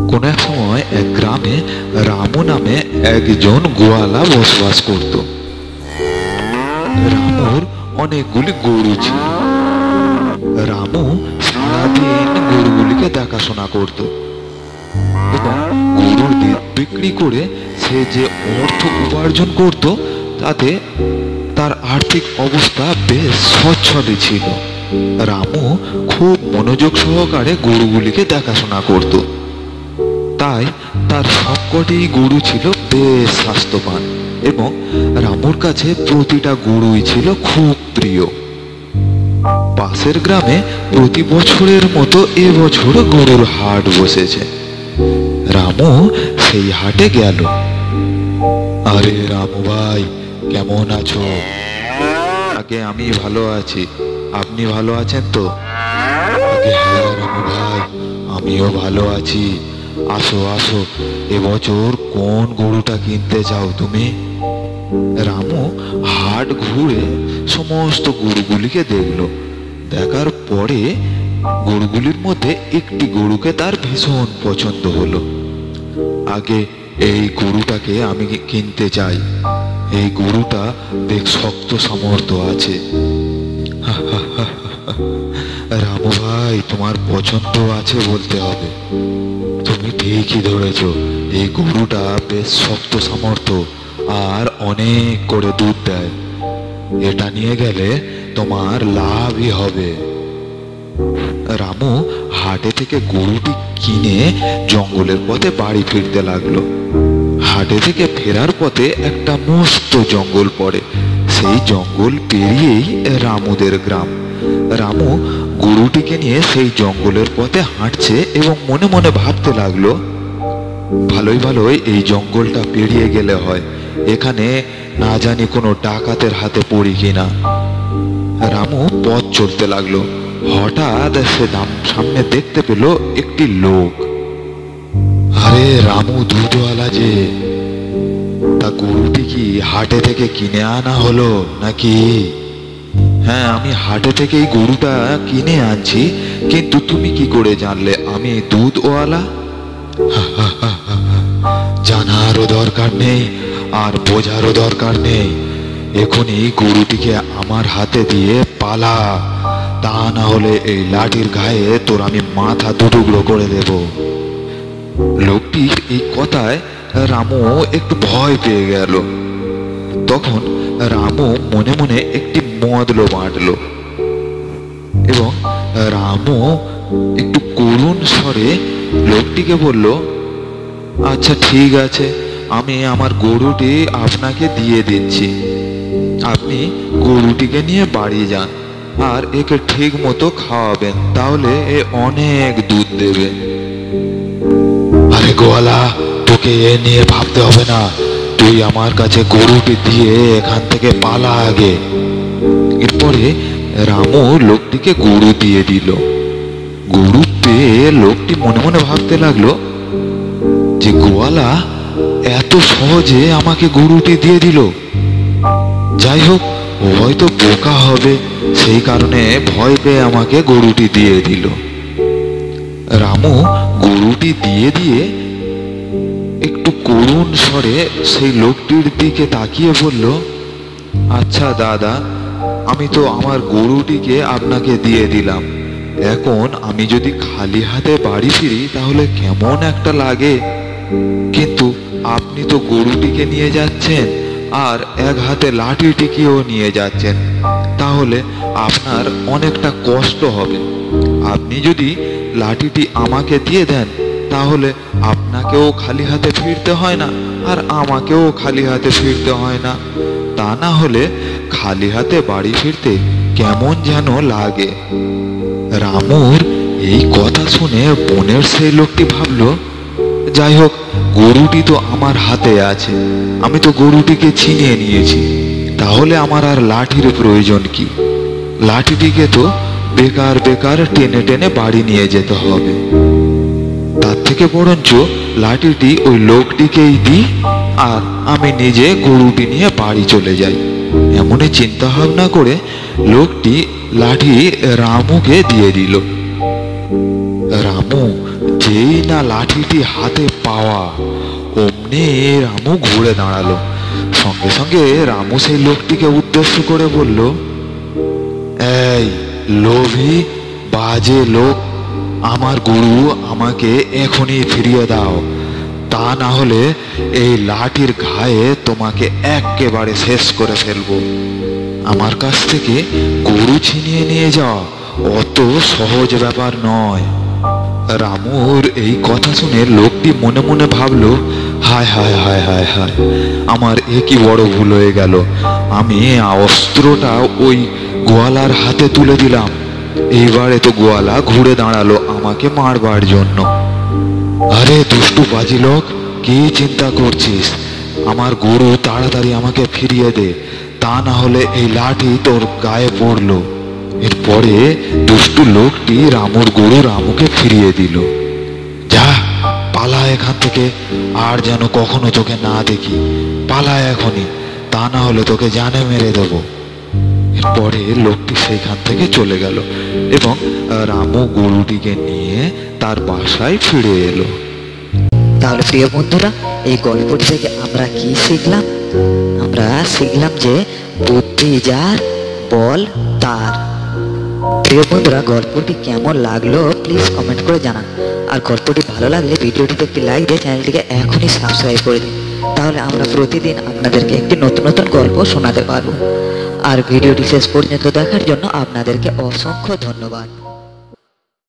কোন এক সময় এক গ্রামে রামু নামে একজন গোয়ালা বসবাস করত। রামুর অনেকগুলি গরু ছিল। রামু সারাদিন গরুগুলিকে দেখাশোনা করত এবং গরুর দুধ বিক্রি করে সে যে অর্থ উপার্জন করত তাতে তার আর্থিক অবস্থা বেশ সচ্ছলই ছিল। রামু খুব মনোযোগ সহকারে গরুগুলিকে দেখাশোনা করত, তাই তার সবকটি গরু ছিল বেশ স্বাস্থ্যবান এবং রামুর কাছে প্রতিটা গরুই ছিল খুব প্রিয়। পাশের গ্রামে প্রতি বছরের মতো এবছর গরুর হাট বসেছে। রামু সেই হাটে গেল। আরে রামু ভাই, কেমন আছো? আগে আমি ভালো আছি, আপনি ভালো আছেন তো? আগে হ্যাঁ রামু ভাই, আমিও ভালো আছি। আসো আসো, এবছর কোন গরুটা কিনতে চাও তুমি? রামু হাট ঘুরে সমস্ত গরুগুলিকে দেখলো। দেখার পরে গরুগুলির মধ্যে একটি গরুকে তার ভীষণ পছন্দ হলো। আগে এই গরুটাকে আমি কিনতে চাই, এই গরুটা বেশ শক্ত সামর্থ্য আছে। রামু ভাই, তোমার পছন্দ আছে বলতে হবে, তুমি ঠিকই ধরেছ। এই গরুটা বেশ শক্ত সামর্থ্য আর অনেক করে দুধ দেয়। এটা নিয়ে গেলে তোমার লাভই হবে। রামু হাটে থেকে গরুটি কিনে জঙ্গলের পথে বাড়ি ফিরতে লাগলো। হাটে থেকে ফেরার পথে একটা মস্ত জঙ্গল পড়ে। সেই জঙ্গল পেরিয়েই রামুদের গ্রাম। রামু গরুটিকে নিয়ে সেই জঙ্গলের পথে হাঁটছে এবং মনে মনে ভাবতে লাগলো, ভালোই ভালোই এই জঙ্গলটা পেরিয়ে গেলে হয়, এখানে না জানি কোনো ডাকাতের হাতে পড়ি কিনা। রামু পথ চলতে লাগলো। হঠাৎ সে সামনে দেখতে পেল একটি লোক। আরে রামু দুধওয়ালা যে, তা গরুটি কি হাটে থেকে কিনে আনা হলো নাকি? হ্যাঁ, আমি হাটে থেকে এই গরুটা কিনে আনছি, কিন্তু তুমি কি করে জানলে আমি দুধওয়ালা? জানারও দরকার নেই আর বোঝারও দরকার নেই। এখনই গরুটিকে আমার হাতে দিয়ে পালা, তা না হলে এই লাঠির গায়ে তোর আমি মাথা দুটুকরো করে দেব। লোকটির এই কথায় রামু একটু ভয় পেয়ে গেল। তখন রামু মনে মনে একটি মতলব বাঁটলো এবং রামু একটু করুণ স্বরে লোকটিকে বলল, আচ্ছা ঠিক আছে, আমি আমার গরুটি আপনাকে দিয়ে দিচ্ছি। আপনি গরুটিকে নিয়ে বাড়ি যান আর একে ঠিক মতো খাওয়াবেন, তাহলে এ অনেক দুধ দেবে। আরে গোয়ালা, তোকে এ নিয়ে ভাবতে হবে না, তুই আমার কাছে গরুটি দিয়ে এখান থেকে পালা আগে। এরপরে রামু লোকটিকে গরু দিয়ে দিল। গরু পেয়ে লোকটি মনে মনে ভাবতে লাগলো যে গোয়ালা এত সহজে আমাকে গরুটি দিয়ে দিল। যাই হোক, ও হয়তো বোকা হবে, সেই কারণে ভয় পেয়ে আমাকে গরুটি দিয়ে দিল। রামু গরুটি দিয়ে দিয়ে একটু করুণ স্বরে সেই লোকটির দিকে তাকিয়ে বলল, আচ্ছা দাদা, আমি তো আমার গরুটিকে আপনাকে দিয়ে দিলাম, এখন আমি যদি খালি হাতে বাড়ি ফিরি তাহলে কেমন একটা লাগে। কিন্তু আপনি তো গরুটিকে নিয়ে যাচ্ছেন আর এক হাতে লাঠিটিকেও নিয়ে যাচ্ছেন, তাহলে আপনার অনেকটা কষ্ট হবে। আপনি যদি লাঠিটি আমাকে দিয়ে দেন তাহলে আপনাকেও খালি হাতে ফিরতে হয় না আর আমাকেও খালি হাতে ফিরতে হয় না। তা না হলে খালি হাতে বাড়ি ফিরতে কেমন যেন লাগে। রামুর এই কথা শুনে বনের সেই লোকটি ভাবলো, যাই হোক, গরুটি তো আমার হাতে আছে, আমি তো গরুটিকে ছিনিয়ে নিয়েছি, তাহলে আমার আর লাঠির প্রয়োজন কি? লাঠিটিকে তো বেকার বেকার টেনে টেনে বাড়ি নিয়ে যেতে হবে। তার থেকে বরঞ্চ লাঠিটি ওই লোকটিকেই দিই আর আমি নিজে গরুটি নিয়ে বাড়ি চলে যাই। এমনই চিন্তা ভাবনা করে লোকটি লাঠি রামুকে দিয়ে দিল। রামু যে যেই না লাঠিটি হাতে পাওয়া অমনি রামু ঘুরে দাঁড়ালো। সঙ্গে সঙ্গে রামু সেই লোকটিকে উদ্দেশ্য করে বলল, এই লোভী বাজে লোক, আমার গুরু আমাকে এখনই ফিরিয়ে দাও, তা না হলে এই লাঠির ঘায়ে তোমাকে একেবারে শেষ করে ফেলবো। আমার কাছ থেকে গরু ছিনিয়ে নিয়ে যাওয়া অত সহজ ব্যাপার নয়। রামুর এই কথা শুনে লোকটি মনে মনে ভাবলো, হায় হায় হায় হায় হায়, আমার এ কি বড় ভুল হয়ে গেল। আমি অস্ত্রটা ওই গোয়ালার হাতে তুলে দিলাম, এইবারে তো গোয়ালা ঘুরে দাঁড়ালো আমাকে মারবার জন্য। আরে দুষ্টু বাজি লোক, কি চিন্তা করছিস? আমার গরু তাড়াতাড়ি আমাকে ফিরিয়ে দে, তা না হলে এই লাঠি তোর গায়ে পড়লো। এরপরে দুষ্টু লোকটি রামুর গরু রামুকে ফিরিয়ে দিল। যা, পালা এখান থেকে, আর যেন কখনো তোকে না দেখি। পালা এখনই, তা না হলে তোকে জানে মেরে দেবো। এরপরে লোকটি সেইখান থেকে চলে গেল এবং রামু গরুটিকে নিয়ে তার বাসায় ফিরে এলো। তাহলে প্রিয় বন্ধুরা, এই গল্পটি থেকে আমরা কি শিখলাম? আমরা শিখলাম যে বুদ্ধি যার, বল তার। প্রিয় বন্ধুরা, গল্পটি কেমন লাগলো প্লিজ কমেন্ট করে জানান। আর গল্পটি ভালো লাগলে ভিডিওটিতে একটি লাইক দিয়ে চ্যানেলটিকে এখনই সাবস্ক্রাইব করে দিন, তাহলে আমরা প্রতিদিন আপনাদেরকে একটি নতুন নতুন গল্প শোনাতে পারবো। আর ভিডিওটি শেষ পর্যন্ত দেখার জন্য আপনাদেরকে অসংখ্য ধন্যবাদ।